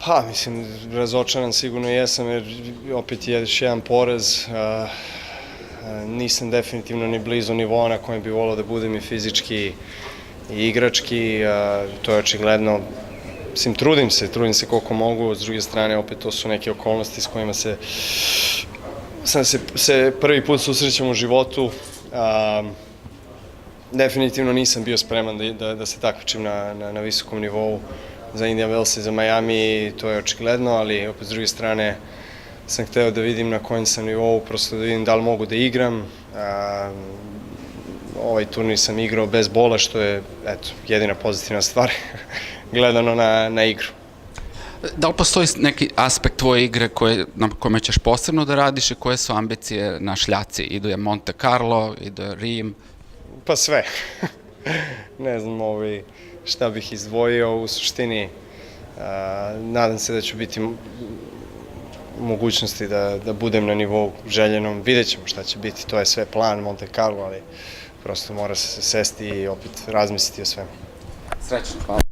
Pa, mislim, razočaran sigurno jesam, jer opet je još jedan poraz. Nisam definitivno ni blizu nivoa na kojem bi volao da budem i fizički i igrački. To je očigledno. Mislim, trudim se koliko mogu. S druge strane, opet to su neke okolnosti s kojima se prvi put susrećem u životu. Definitivno nisam bio spreman da se takmičim na visokom nivou za Indian Wells i za Miami, to je očigledno, ali opet s druge strane sam hteo da vidim na kojem sam nivou, prosto da vidim da li mogu da igram. Ovaj turnir sam igrao bez bola, što je jedina pozitivna stvar gledano na igru. Da li postoji neki aspekt tvoje igre na kome ćeš posebno da radiš i koje su ambicije na šljaci? Idu je Monte Carlo, idu je Rim? Pa sve. Ne znam šta bih izdvojio. U suštini, nadam se da ću biti u mogućnosti da budem na nivou željenom. Vidjet ćemo šta će biti, to je sve plan Monte Carlo, ali prosto mora se sesti i opet razmisliti o svemu. Srećno, hvala.